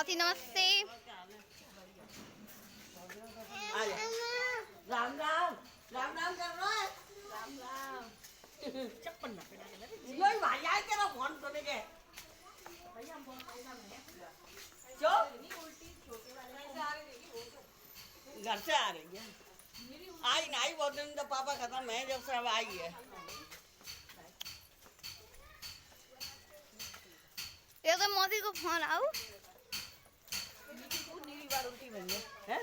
मौसी नमस्ते। राम राम राम राम कर रहा है। राम राम चप्पल ना पहना के यो भाई आए के ना फोन करने के भैया हम फोन पैसा नहीं जो छोटे वाले घर से आ रही है। आई नहीं बहुत दिन तो पापा खत्म है जब से अब आई है। ये तो मौसी को फोन आऊ नीली बार उल्टी बनी है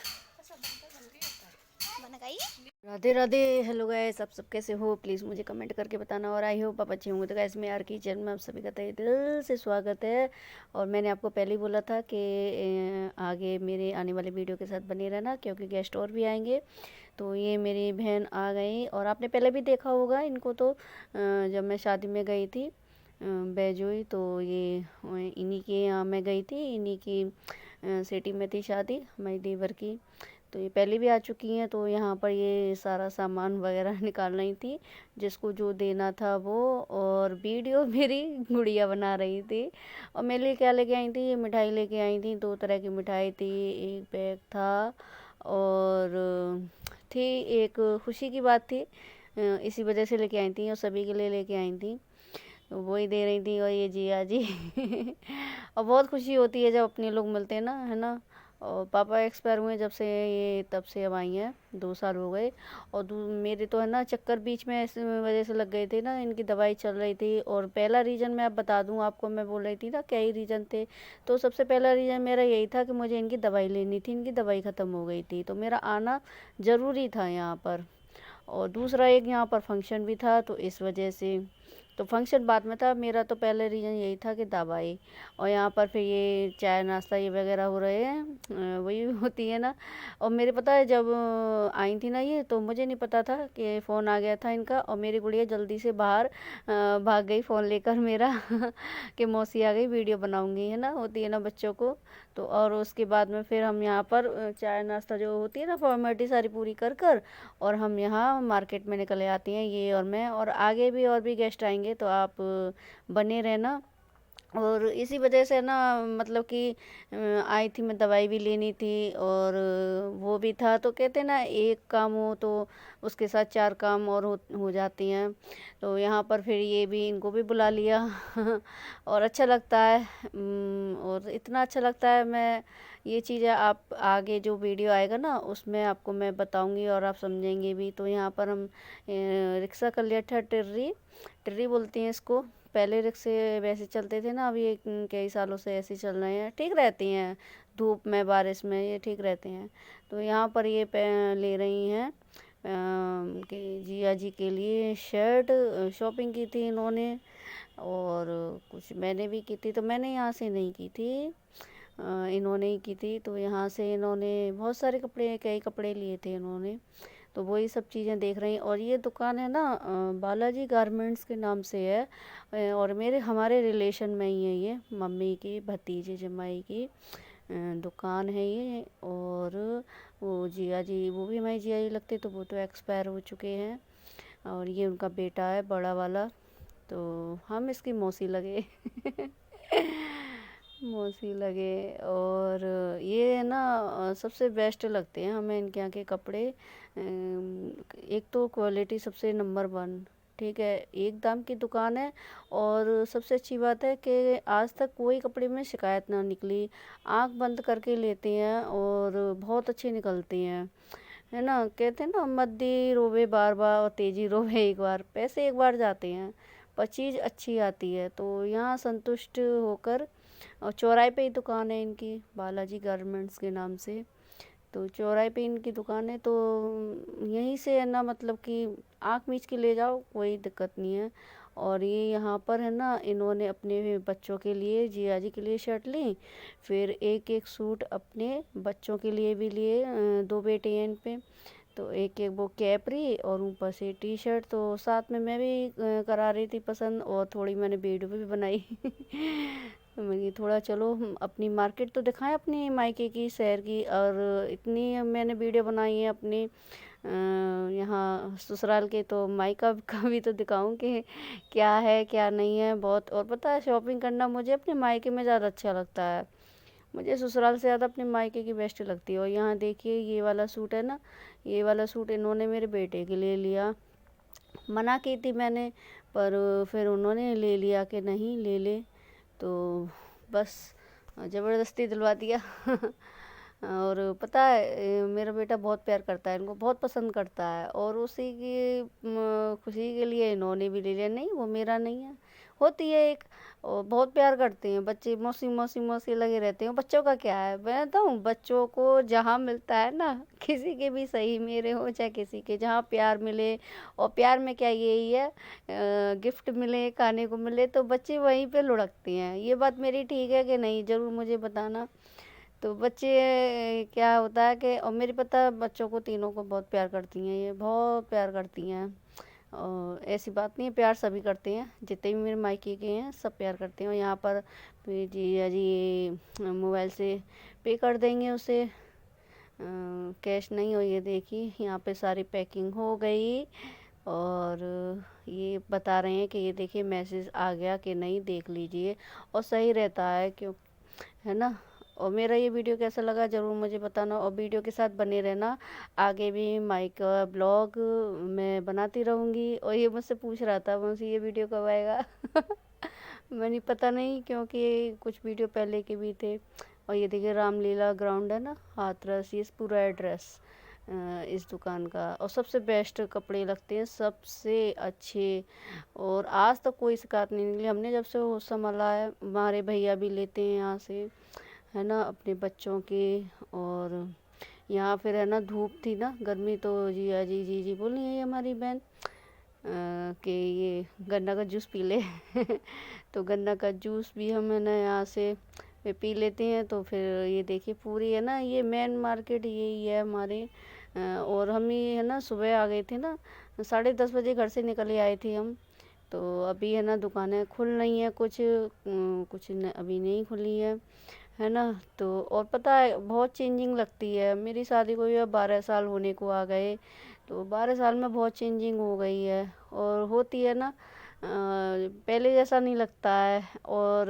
बन गई। राधे राधे। हेलो गाइस, आप सब कैसे हो? प्लीज़ मुझे कमेंट करके बताना। और आई होप आप अच्छे होंगे। तो गाइस मैं आर किचन में आप सभी का तहे दिल से स्वागत है। और मैंने आपको पहले ही बोला था कि आगे मेरे आने वाले वीडियो के साथ बने रहना, क्योंकि गेस्ट और भी आएंगे। तो ये मेरी बहन आ गई और आपने पहले भी देखा होगा इनको। तो जब मैं शादी में गई थी बैजोई, तो ये इन्हीं के यहाँ मैं गई थी। इन्हीं की सिटी में थी शादी हमारी देवर की। तो ये पहले भी आ चुकी हैं। तो यहाँ पर ये सारा सामान वगैरह निकाल रही थी, जिसको जो देना था वो। और वीडियो मेरी गुड़िया बना रही थी। और मेरे लिए क्या लेके आई थी? ये मिठाई लेके आई थी। 2 तरह की मिठाई थी, एक बैग था और थी एक खुशी की बात थी, इसी वजह से लेके आई थी और सभी के लिए लेके आई थी। तो वही दे रही थी। और ये जिया जी और बहुत खुशी होती है जब अपने लोग मिलते हैं ना, है ना। और पापा एक्सपायर हुए जब से, ये तब से अब आई हैं, 2 साल हो गए। और मेरे तो है ना चक्कर बीच में इस वजह से लग गए थे ना, इनकी दवाई चल रही थी। और पहला रीज़न मैं अब बता दूं आपको, मैं बोल रही थी ना कई रीज़न थे। तो सबसे पहला रीज़न मेरा यही था कि मुझे इनकी दवाई लेनी थी, इनकी दवाई ख़त्म हो गई थी, तो मेरा आना ज़रूरी था यहाँ पर। और दूसरा एक यहाँ पर फंक्शन भी था, तो इस वजह से। तो फंक्शन बाद में था, मेरा तो पहले रीज़न यही था कि दवाई। और यहाँ पर फिर ये चाय नाश्ता ये वगैरह हो रहे हैं, वही होती है ना। और मेरे पता है जब आई थी ना ये, तो मुझे नहीं पता था कि फ़ोन आ गया था इनका। और मेरी गुड़िया जल्दी से बाहर भाग गई फ़ोन लेकर मेरा कि मौसी आ गई, वीडियो बनाऊंगी, है ना, होती है ना बच्चों को। तो और उसके बाद में फिर हम यहाँ पर चाय नाश्ता जो होती है ना फॉर्मेलिटी सारी पूरी कर कर और हम यहाँ मार्केट में निकले आती हैं, ये और मैं। और आगे भी और भी गेस्ट आएंगे, तो आप बने रहना। और इसी वजह से ना, मतलब कि आई थी, मैं दवाई भी लेनी थी और वो भी था। तो कहते ना एक काम हो तो उसके साथ 4 काम और हो जाती हैं। तो यहाँ पर फिर ये भी, इनको भी बुला लिया और अच्छा लगता है। और इतना अच्छा लगता है, मैं ये चीज़ें आप आगे जो वीडियो आएगा ना उसमें आपको मैं बताऊंगी और आप समझेंगे भी। तो यहाँ पर हम रिक्शा कर लिया था, टिर्री टिर्री बोलती हैं इसको। पहले रिक्शे वैसे चलते थे ना, अब ये कई सालों से ऐसे चल रहे हैं, ठीक रहती हैं धूप में बारिश में, ये ठीक रहते हैं। तो यहाँ पर ये ले रही हैं कि जिया जी के लिए शर्ट शॉपिंग की थी इन्होंने। और कुछ मैंने भी की थी, तो मैंने यहाँ से नहीं की थी, इन्होंने ही की थी। तो यहाँ से इन्होंने बहुत सारे कपड़े, कई कपड़े लिए थे इन्होंने। तो वही सब चीज़ें देख रही हैं। और ये दुकान है ना बालाजी गारमेंट्स के नाम से है। और हमारे रिलेशन में ही है, ये मम्मी की भतीजे जमाई की दुकान है ये। और वो जिया जी, वो भी हमारी जिया जी लगते, तो वो तो एक्सपायर हो चुके हैं। और ये उनका बेटा है बड़ा वाला, तो हम इसकी मौसी लगे मौसी लगे। और ये ना सबसे बेस्ट लगते हैं हमें इनके यहाँ के कपड़े। एक तो क्वालिटी सबसे नंबर 1, ठीक है, एक दाम की दुकान है। और सबसे अच्छी बात है कि आज तक कोई कपड़े में शिकायत ना निकली। आंख बंद करके लेते हैं और बहुत अच्छे निकलते हैं, है ना। कहते हैं ना मद्दी रोवे बार बार और तेजी रोवे एक बार, पैसे एक बार जाते हैं पर चीज़ अच्छी आती है। तो यहाँ संतुष्ट होकर, और चौराहे पे ही दुकान है इनकी, बालाजी गारमेंट्स के नाम से। तो चौराहे पे इनकी दुकान है, तो यहीं से है ना, मतलब कि आँख मीच के ले जाओ, कोई दिक्कत नहीं है। और ये यहाँ पर है ना, इन्होंने अपने बच्चों के लिए, जिया जी के लिए शर्ट ली, फिर एक एक सूट अपने बच्चों के लिए भी लिए, 2 बेटे हैं इन पे। तो एक एक वो कैपरी और ऊपर से टी शर्ट। तो साथ में मैं भी करा रही थी पसंद, और थोड़ी मैंने वीडियो भी बनाई तो मैंने थोड़ा चलो अपनी मार्केट तो दिखाएं, अपनी मायके की शहर की। और इतनी मैंने वीडियो बनाई है अपनी यहाँ ससुराल के, तो मायका का भी तो दिखाऊं कि क्या है क्या नहीं है बहुत। और पता है शॉपिंग करना मुझे अपने मायके में ज़्यादा अच्छा लगता है। मुझे ससुराल से ज़्यादा अपने मायके की बेस्ट लगती है। और यहाँ देखिए ये वाला सूट है ना, ये वाला सूट इन्होंने मेरे बेटे के लिए लिया। मना की थी मैंने, पर फिर उन्होंने ले लिया कि नहीं ले ले, तो बस ज़बरदस्ती दिलवा दिया। और पता है मेरा बेटा बहुत प्यार करता है इनको, बहुत पसंद करता है, और उसी की खुशी के लिए इन्होंने भी ले लिया। नहीं वो मेरा नहीं है, होती है एक, और बहुत प्यार करते हैं बच्चे, मौसी मौसी मौसी लगे रहते हैं। बच्चों का क्या है, मैं बताऊँ, बच्चों को जहाँ मिलता है ना, किसी के भी सही, मेरे हो चाहे किसी के, जहाँ प्यार मिले, और प्यार में क्या यही है, गिफ्ट मिले, खाने को मिले, तो बच्चे वहीं पे लुढ़कते हैं। ये बात मेरी ठीक है कि नहीं, ज़रूर मुझे बताना। तो बच्चे क्या होता है कि, और मेरी पता है बच्चों को, तीनों को बहुत प्यार करती हैं, ये बहुत प्यार करती हैं। और ऐसी बात नहीं है, प्यार सभी करते हैं, जितने भी मेरे मायके के हैं सब प्यार करते हैं। और यहाँ पर जी जी मोबाइल से पे कर देंगे उसे, कैश नहीं। हो ये देखिए यहाँ पे सारी पैकिंग हो गई, और ये बता रहे हैं कि ये देखिए मैसेज आ गया कि नहीं, देख लीजिए। और सही रहता है क्यों, है ना। और मेरा ये वीडियो कैसा लगा ज़रूर मुझे बताना, और वीडियो के साथ बने रहना। आगे भी माइक ब्लॉग मैं बनाती रहूँगी। और ये मुझसे पूछ रहा था मुझसे ये वीडियो कब आएगा। मैंने पता नहीं, क्योंकि कुछ वीडियो पहले के भी थे। और ये देखिए रामलीला ग्राउंड है ना, हाथरस, ये पूरा एड्रेस इस दुकान का। और सबसे बेस्ट कपड़े लगते हैं, सबसे अच्छे। और आज तक कोई शिकायत नहीं निकली, हमने जब से होश संभाला है। हमारे भैया भी लेते हैं यहाँ से, है ना, अपने बच्चों के। और यहाँ फिर है ना, धूप थी ना, गर्मी, तो जिया जी जी जी बोल रही है हमारी बहन कि ये गन्ना का जूस पी ले। तो गन्ना का जूस भी हम है ना यहाँ से पी लेते हैं। तो फिर ये देखिए पूरी है ना, ये मेन मार्केट यही है हमारे। और हम ही है ना सुबह आ गए थे ना, 10:30 बजे घर से निकले आए थे हम। तो अभी है ना दुकानें खुल रही हैं, कुछ अभी नहीं खुली है ना। तो और पता है बहुत चेंजिंग लगती है। मेरी शादी को भी अब 12 साल होने को आ गए, तो 12 साल में बहुत चेंजिंग हो गई है। और होती है ना, पहले जैसा नहीं लगता है, और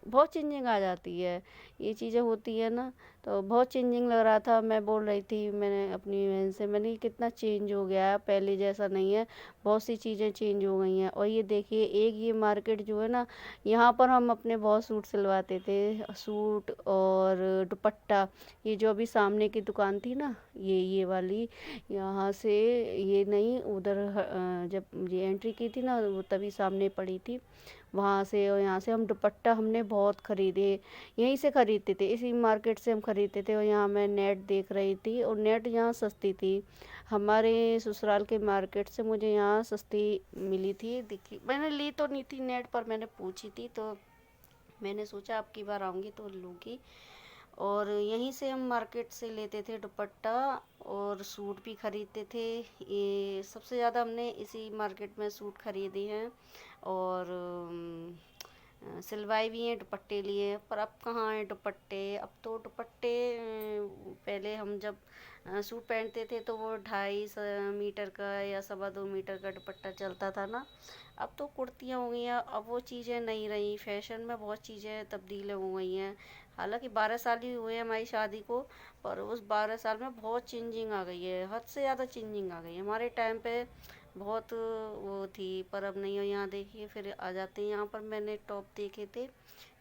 बहुत चेंजिंग आ जाती है, ये चीज़ें होती है ना। तो बहुत चेंजिंग लग रहा था, मैं बोल रही थी मैंने अपनी बहन से, मैंने कितना चेंज हो गया है, पहले जैसा नहीं है, बहुत सी चीज़ें चेंज हो गई हैं। और ये देखिए एक ये मार्केट जो है ना, यहाँ पर हम अपने बहुत सूट सिलवाते थे, सूट और दुपट्टा। ये जो अभी सामने की दुकान थी ना, ये वाली, यहाँ से ये नहीं, उधर जब ये एंट्री की थी ना, वो तभी सामने पड़ी थी वहाँ से। और यहाँ से हम दुपट्टा हमने बहुत ख़रीदे, यहीं से ख़रीदते थे, इसी मार्केट से हम ख़रीदते थे। और यहाँ मैं नेट देख रही थी, और नेट यहाँ सस्ती थी, हमारे ससुराल के मार्केट से मुझे यहाँ सस्ती मिली थी। देखी, मैंने ली तो नहीं थी नेट पर, मैंने पूछी थी, तो मैंने सोचा अब की बार आऊँगी तो लूँगी। और यहीं से हम मार्केट से लेते थे दुपट्टा, और सूट भी ख़रीदते थे। ये सबसे ज़्यादा हमने इसी मार्केट में सूट ख़रीदे हैं, और सिलवाए भी हैं, दुपट्टे लिए। पर अब कहाँ हैं दुपट्टे, अब तो दुपट्टे पहले हम जब सूट पहनते थे तो वो 2.5 मीटर का या 2.25 मीटर का दुपट्टा चलता था ना। अब तो कुर्तियाँ हो गई हैं, अब वो चीज़ें नहीं रही, फैशन में बहुत चीज़ें तब्दील हो गई हैं। हालांकि 12 साल ही हुए हमारी शादी को, पर उस 12 साल में बहुत चेंजिंग आ गई है, हद से ज़्यादा चेंजिंग आ गई है। हमारे टाइम पे बहुत वो थी, पर अब नहीं हो। यहाँ देखिए फिर आ जाते हैं, यहाँ पर मैंने टॉप देखे थे,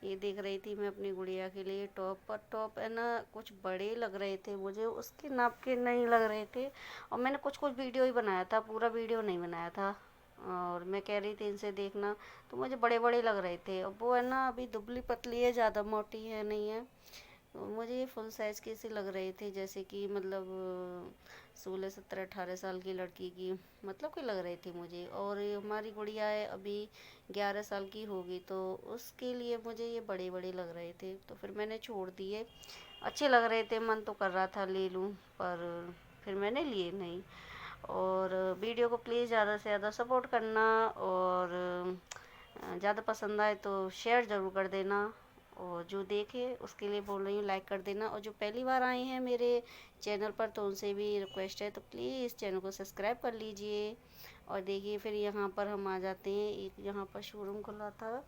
ये देख रही थी मैं अपनी गुड़िया के लिए टॉप। पर टॉप है ना कुछ बड़े लग रहे थे मुझे, उसके नाप के नहीं लग रहे थे। और मैंने कुछ वीडियो ही बनाया था, पूरा वीडियो नहीं बनाया था। और मैं कह रही थी इनसे देखना, तो मुझे बड़े बड़े लग रहे थे। अब वो है ना अभी दुबली पतली है, ज़्यादा मोटी है नहीं है। तो मुझे ये फुल साइज़ के से लग रहे थे, जैसे कि मतलब 16, 17, 18 साल की लड़की की मतलब के लग रहे थे मुझे। और हमारी गुड़िया है अभी 11 साल की होगी, तो उसके लिए मुझे ये बड़े बड़े लग रहे थे, तो फिर मैंने छोड़ दिए। अच्छे लग रहे थे, मन तो कर रहा था ले लूँ, पर फिर मैंने लिए नहीं। और वीडियो को प्लीज़ ज़्यादा से ज़्यादा सपोर्ट करना, और ज़्यादा पसंद आए तो शेयर ज़रूर कर देना। और जो देखे उसके लिए बोल रही हूँ लाइक कर देना। और जो पहली बार आए हैं मेरे चैनल पर, तो उनसे भी रिक्वेस्ट है, तो प्लीज़ चैनल को सब्सक्राइब कर लीजिए। और देखिए फिर यहाँ पर हम आ जाते हैं, एक यहाँ पर शोरूम खुला था,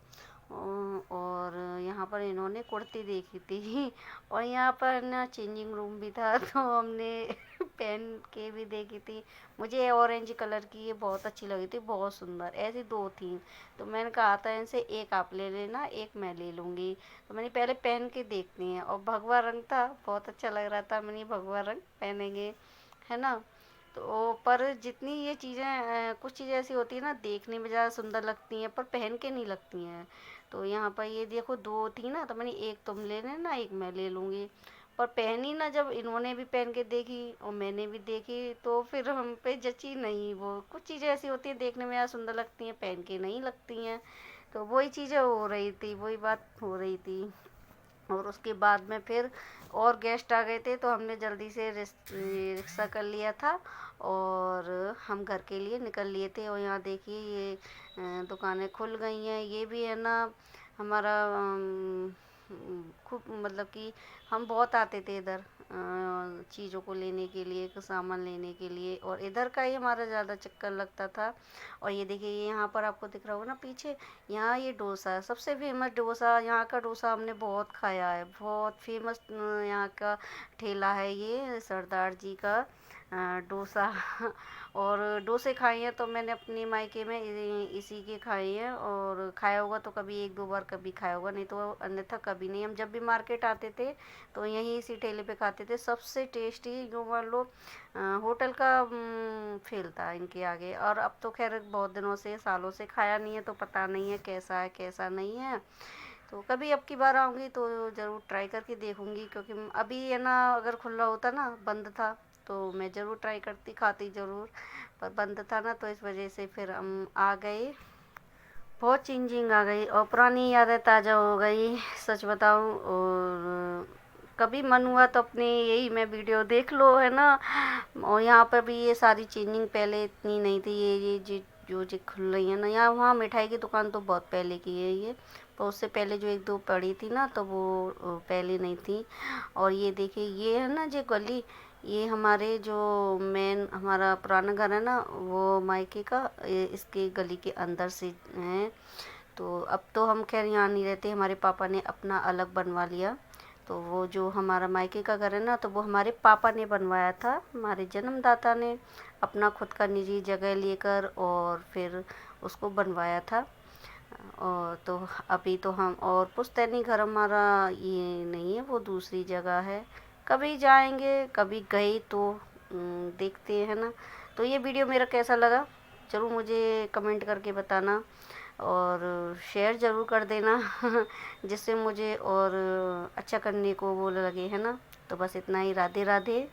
और यहाँ पर इन्होंने कुर्ती देखी थी और यहाँ पर ना चेंजिंग रूम भी था तो हमने पहन के भी देखी थी। मुझे ऑरेंज कलर की ये बहुत अच्छी लगी थी, बहुत सुंदर। ऐसी दो थी तो मैंने कहा था इनसे एक आप ले लेना, एक मैं ले लूँगी। तो मैंने पहले पहन के देखती हैं और भगवा रंग था, बहुत अच्छा लग रहा था। मैंने भगवा रंग पहनेंगे, है ना। तो पर जितनी ये चीज़ें कुछ चीज़ें ऐसी होती है ना, देखने में ज़्यादा सुंदर लगती हैं पर पहन के नहीं लगती हैं। तो यहाँ पर ये देखो दो थी ना, तो मैंने एक तुम ले लेना, एक मैं ले लूँगी। पर पहनी ना, जब इन्होंने भी पहन के देखी और मैंने भी देखी तो फिर हम पे जची नहीं। वो कुछ चीज़ें ऐसी होती हैं देखने में ज़्यादा सुंदर लगती हैं, पहन के नहीं लगती हैं। तो वही चीज़ें हो रही थी, वही बात हो रही थी। और उसके बाद में फिर और गेस्ट आ गए थे तो हमने जल्दी से रिक्शा कर लिया था और हम घर के लिए निकल लिए थे। और यहाँ देखिए ये दुकानें खुल गई हैं। ये भी है ना हमारा खूब, मतलब कि हम बहुत आते थे इधर चीज़ों को लेने के लिए, सामान लेने के लिए, और इधर का ही हमारा ज़्यादा चक्कर लगता था। और ये देखिए ये यहाँ पर आपको दिख रहा होगा ना पीछे, यहाँ ये डोसा है, सबसे फेमस डोसा। यहाँ का डोसा हमने बहुत खाया है, बहुत फेमस यहाँ का ठेला है ये सरदार जी का डोसा। और डोसे खाए हैं तो मैंने अपनी मायके में इसी के खाए हैं, और खाया होगा तो कभी एक दो बार कभी खाया होगा, नहीं तो अन्यथा कभी नहीं। हम जब भी मार्केट आते थे तो यहीं इसी ठेले पे खाते थे। सबसे टेस्टी जो मान लो होटल का फेल था इनके आगे। और अब तो खैर बहुत दिनों से, सालों से खाया नहीं है तो पता नहीं है कैसा है कैसा नहीं है। तो कभी अब की बार आऊँगी तो ज़रूर ट्राई करके देखूँगी, क्योंकि अभी है ना अगर खुला होता ना, बंद था तो मैं ज़रूर ट्राई करती, खाती ज़रूर, पर बंद था ना तो इस वजह से फिर हम आ गए। बहुत चेंजिंग आ गई और पुरानी यादें ताज़ा हो गई, सच बताऊँ। और कभी मन हुआ तो अपने यही मैं वीडियो देख लो, है ना। और यहाँ पर भी ये सारी चेंजिंग पहले इतनी नहीं थी। ये जो खुल रही है ना यहाँ, वहाँ मिठाई की दुकान तो बहुत पहले की है ये, पर उससे पहले जो एक दो पड़ी थी ना तो वो पहले नहीं थी। और ये देखिए ये है ना जो गली, ये हमारे जो मेन हमारा पुराना घर है ना वो मायके का, इसके गली के अंदर से है। तो अब तो हम खैर यहाँ नहीं रहते, हमारे पापा ने अपना अलग बनवा लिया। तो वो जो हमारा मायके का घर है ना तो वो हमारे पापा ने बनवाया था, हमारे जन्मदाता ने अपना खुद का निजी जगह लेकर और फिर उसको बनवाया था। और तो अभी तो हम, और पुश्तैनी घर हमारा ये नहीं है, वो दूसरी जगह है। कभी जाएंगे, कभी गए तो देखते हैं ना। तो ये वीडियो मेरा कैसा लगा ज़रूर मुझे कमेंट करके बताना, और शेयर ज़रूर कर देना जिससे मुझे और अच्छा करने को वो लगे, है ना। तो बस इतना ही, राधे राधे।